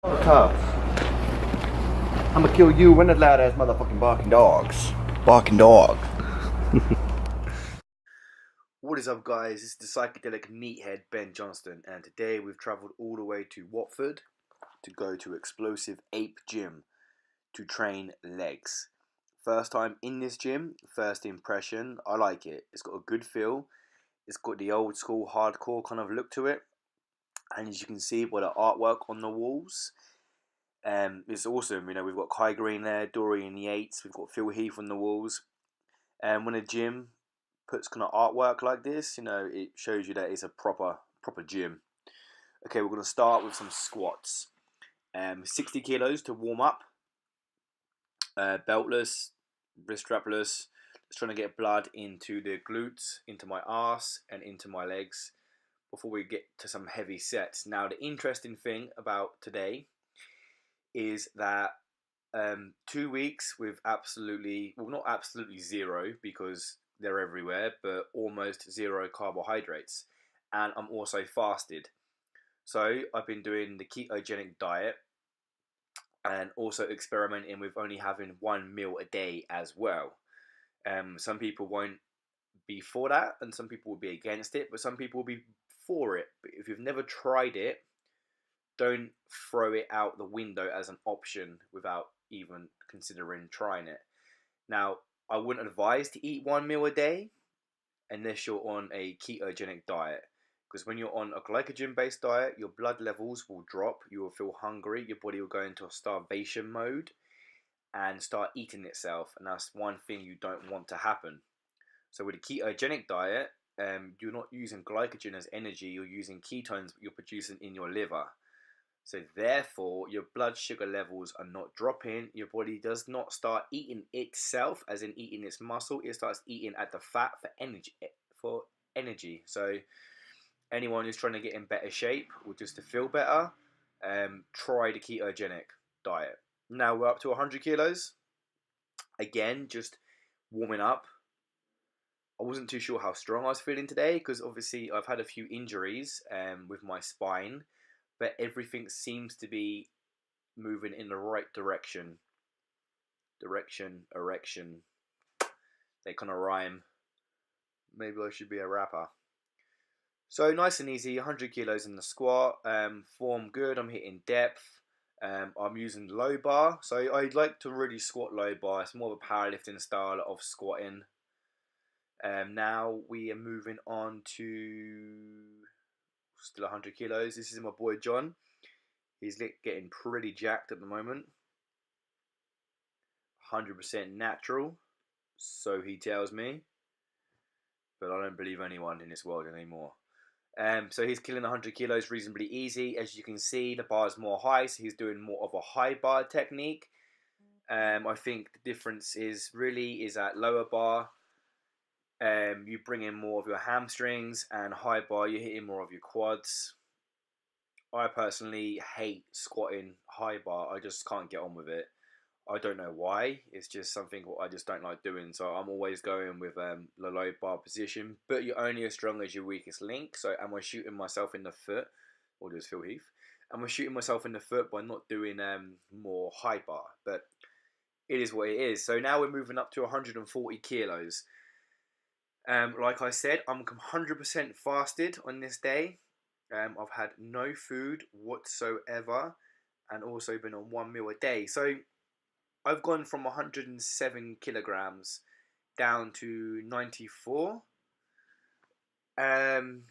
Tough. I'ma kill you and the loud ass motherfucking barking dogs. Barking dog. What is up, guys? This is the psychedelic meathead Ben Johnston, and today we've travelled all the way to Watford to go to Explosive Ape Gym to train legs. First time in this gym, first impression, I like it. It's got a good feel. It's got the old school hardcore kind of look to it, and as you can see by the artwork on the walls, it's awesome. You know, we've got Kai Green there, Dorian Yates, we've got Phil Heath on the walls. And when a gym puts kind of artwork like this, you know, it shows you that it's a proper gym. Okay, we're going to start with some squats. 60 kilos to warm up. Beltless, wrist strapless. Just trying to get blood into the glutes, into my arse, and into my legs before we get to some heavy sets. Now, the interesting thing about today is that 2 weeks with absolutely, well, not absolutely zero because they're everywhere, but almost zero carbohydrates. And I'm also fasted. So I've been doing the ketogenic diet and also experimenting with only having one meal a day as well. Some people won't be for that and some people will be against it, but some people will be for it. But if you've never tried it, don't throw it out the window as an option without even considering trying it. Now, I wouldn't advise to eat one meal a day unless you're on a ketogenic diet. Because when you're on a glycogen based diet, your blood levels will drop, you will feel hungry, your body will go into a starvation mode and start eating itself. And that's one thing you don't want to happen. So with a ketogenic diet, you're not using glycogen as energy, you're using ketones you're producing in your liver. So therefore, your blood sugar levels are not dropping. Your body does not start eating itself, as in eating its muscle. It starts eating at the fat for energy. So anyone who's trying to get in better shape or just to feel better, try the ketogenic diet. Now we're up to 100 kilos. Again, just warming up. I wasn't too sure how strong I was feeling today because obviously I've had a few injuries with my spine. But everything seems to be moving in the right direction. Erection. They kind of rhyme. Maybe I should be a rapper. So nice and easy, 100 kilos in the squat. Form good, I'm hitting depth. I'm using low bar. So I like to really squat low bar. It's more of a powerlifting style of squatting. Now we are moving on to still 100 kilos. This is my boy John. He's getting pretty jacked at the moment. 100% natural, so he tells me. But I don't believe anyone in this world anymore. So he's killing 100 kilos reasonably easy. As you can see, the bar is more high, so he's doing more of a high bar technique. I think the difference is at lower bar, you bring in more of your hamstrings, and high bar, you're hitting more of your quads. I personally hate squatting high bar. I just can't get on with it. I don't know why. It's just something I just don't like doing. So I'm always going with the low bar position. But you're only as strong as your weakest link. So am I shooting myself in the foot? Or does Phil Heath? Am I shooting myself in the foot by not doing more high bar? But it is what it is. So now we're moving up to 140 kilos. Like I said, I'm 100% fasted on this day. I've had no food whatsoever and also been on one meal a day. So I've gone from 107 kilograms down to 94. And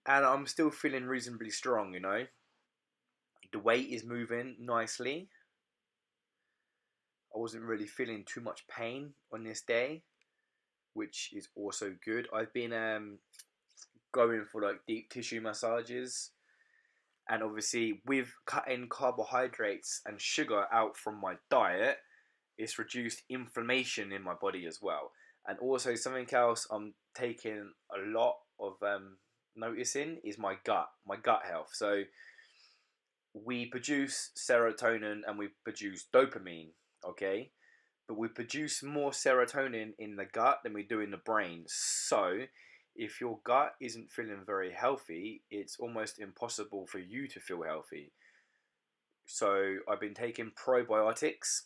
I'm still feeling reasonably strong, you know. The weight is moving nicely. I wasn't really feeling too much pain on this day, which is also good. I've been going for like deep tissue massages, and obviously with cutting carbohydrates and sugar out from my diet, it's reduced inflammation in my body as well. And also something else I'm taking a lot of noticing is my gut health. So we produce serotonin and we produce dopamine, okay? But we produce more serotonin in the gut than we do in the brain. So if your gut isn't feeling very healthy, it's almost impossible for you to feel healthy. So I've been taking probiotics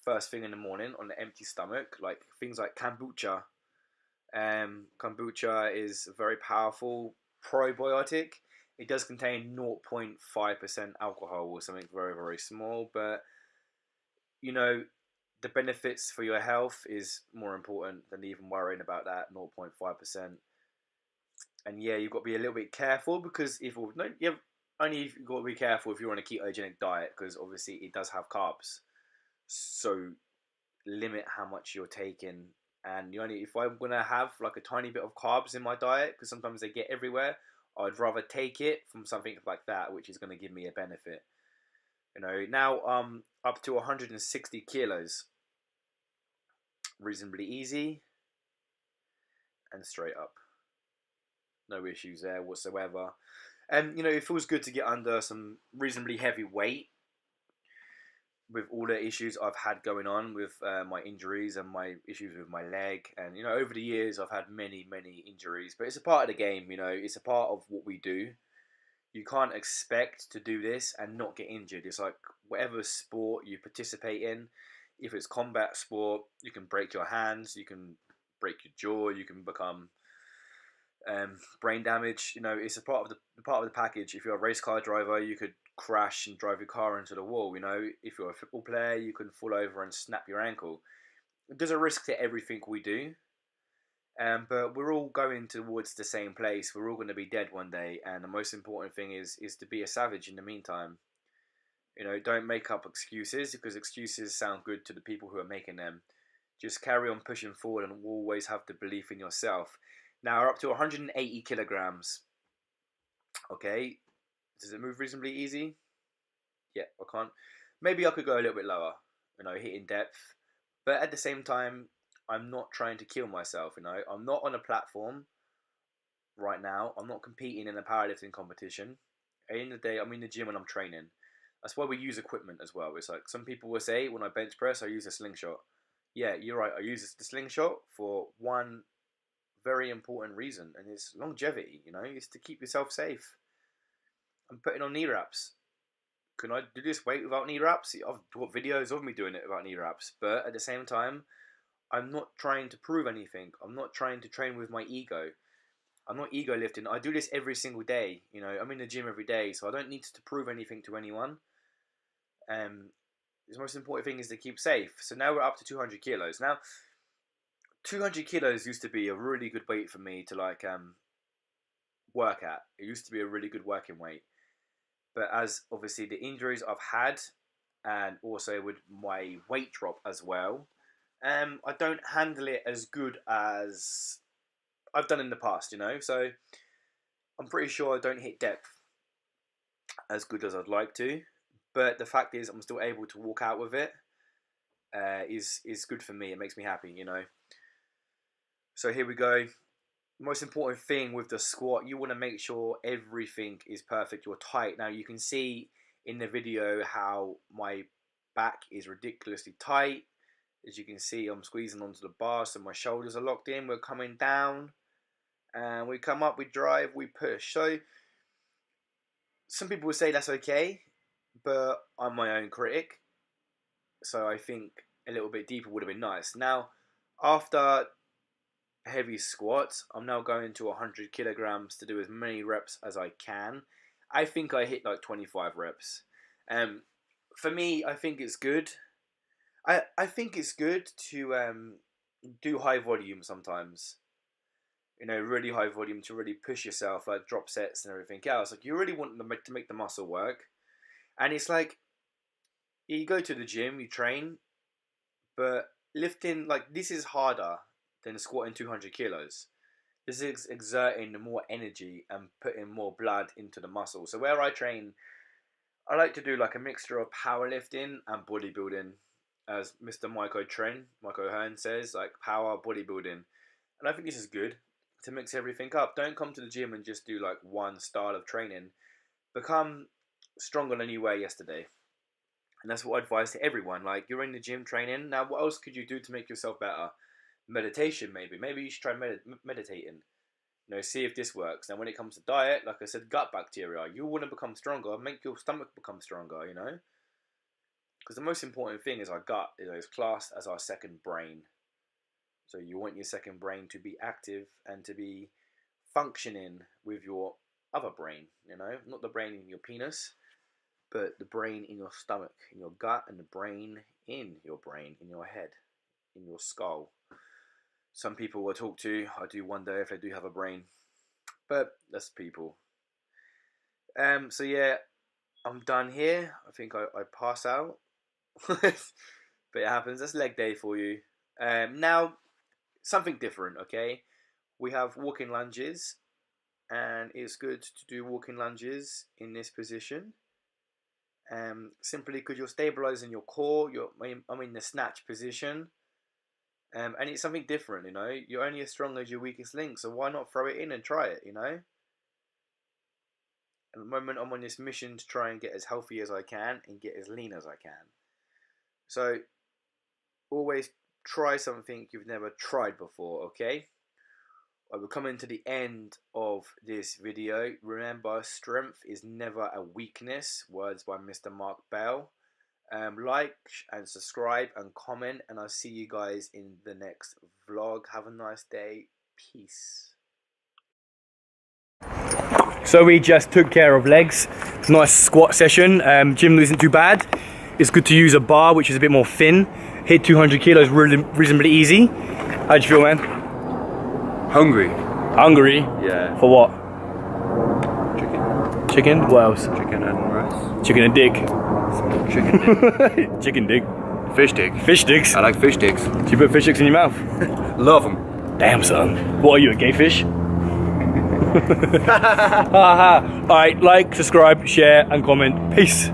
first thing in the morning on an empty stomach, like things like kombucha. Kombucha is a very powerful probiotic. It does contain 0.5% alcohol or something very, very small, but you know, the benefits for your health is more important than even worrying about that 0.5%. And yeah, you've got to be a little bit careful because if no, you've got to be careful if you're on a ketogenic diet because obviously it does have carbs. So limit how much you're taking. And you only if I'm gonna have like a tiny bit of carbs in my diet because sometimes they get everywhere, I'd rather take it from something like that, which is gonna give me a benefit. Now up to 160 kilos, reasonably easy and straight up. No issues there whatsoever. And it feels good to get under some reasonably heavy weight with all the issues I've had going on with my injuries and my issues with my leg. And over the years I've had many, many injuries, but it's a part of the game. It's a part of what we do. You can't expect to do this and not get injured. It's like whatever sport you participate in, if it's combat sport, you can break your hands, you can break your jaw, you can become brain damage. It's a part of the package. If you're a race car driver, you could crash and drive your car into the wall. If you're a football player, you can fall over and snap your ankle. There's a risk to everything we do, but we're all going towards the same place. We're all going to be dead one day, and the most important thing is to be a savage in the meantime. Don't make up excuses because excuses sound good to the people who are making them. Just carry on pushing forward and always have the belief in yourself. Now we're up to 180 kilograms. Okay, does it move reasonably easy? Yeah, I can't. Maybe I could go a little bit lower, hitting depth. But at the same time, I'm not trying to kill myself, I'm not on a platform right now. I'm not competing in a powerlifting competition. At the end of the day, I'm in the gym and I'm training. That's why we use equipment as well. It's like some people will say when I bench press, I use a slingshot. Yeah, you're right. I use the slingshot for one very important reason, and it's longevity. It's to keep yourself safe. I'm putting on knee wraps. Can I do this weight without knee wraps? I've got videos of me doing it without knee wraps, but at the same time, I'm not trying to prove anything. I'm not trying to train with my ego. I'm not ego lifting. I do this every single day. I'm in the gym every day, so I don't need to prove anything to anyone. The most important thing is to keep safe. So now we're up to 200 kilos. Now, 200 kilos used to be a really good weight for me to work at. It used to be a really good working weight. But as obviously the injuries I've had, and also with my weight drop as well, I don't handle it as good as I've done in the past, So I'm pretty sure I don't hit depth as good as I'd like to. But the fact is, I'm still able to walk out with it. Is good for me. It makes me happy, So here we go. Most important thing with the squat, you want to make sure everything is perfect. You're tight. Now you can see in the video how my back is ridiculously tight. As you can see, I'm squeezing onto the bar, so my shoulders are locked in. We're coming down, and we come up, we drive, we push. So some people will say that's okay, but I'm my own critic. So I think a little bit deeper would have been nice. Now, after heavy squats, I'm now going to 100 kilograms to do as many reps as I can. I think I hit like 25 reps. For me, I think it's good. I think it's good to do high volume sometimes. Really high volume to really push yourself, like drop sets and everything else. Like you really want to make the muscle work. And it's like, you go to the gym, you train, but lifting, like this is harder than squatting 200 kilos. This is exerting more energy and putting more blood into the muscle. So where I train, I like to do like a mixture of powerlifting and bodybuilding. As Mr. Michael Hearn says, like power bodybuilding. And I think this is good to mix everything up. Don't come to the gym and just do like one style of training. Become stronger than you were yesterday. And that's what I advise to everyone. Like, you're in the gym training. Now, what else could you do to make yourself better? Meditation, maybe. Maybe you should try meditating. See if this works. Now, when it comes to diet, like I said, gut bacteria. You want to become stronger. Make your stomach become stronger, Because the most important thing is our gut, is classed as our second brain. So you want your second brain to be active and to be functioning with your other brain, not the brain in your penis, but the brain in your stomach, in your gut, and the brain in your brain, in your head, in your skull. Some people will talk to, I do wonder if they do have a brain, but that's people. So yeah, I'm done here. I think I pass out, but it happens. That's leg day for you. Now, something different, okay? We have walking lunges, and it's good to do walking lunges in this position. Simply because you're stabilizing your core. I'm in the snatch position, and it's something different. You're only as strong as your weakest link, so why not throw it in and try it? At the moment, I'm on this mission to try and get as healthy as I can and get as lean as I can. So always try something you've never tried before, okay? We're coming to the end of this video. Remember, strength is never a weakness. Words by Mr. Mark Bell. Like and subscribe and comment, and I'll see you guys in the next vlog. Have a nice day. Peace. So we just took care of legs. Nice squat session. Gym isn't too bad. It's good to use a bar, which is a bit more thin. Hit 200 kilos really reasonably easy. How'd you feel, man? Hungry. Hungry? Yeah. For what? Chicken. Chicken? What else? Chicken and rice. Chicken and dick. Chicken dick. Chicken dick. Fish dick. Fish sticks? I like fish dicks. Do you put fish sticks in your mouth? Love them. Damn, son. What are you, a gay fish? Alright, like, subscribe, share and comment. Peace.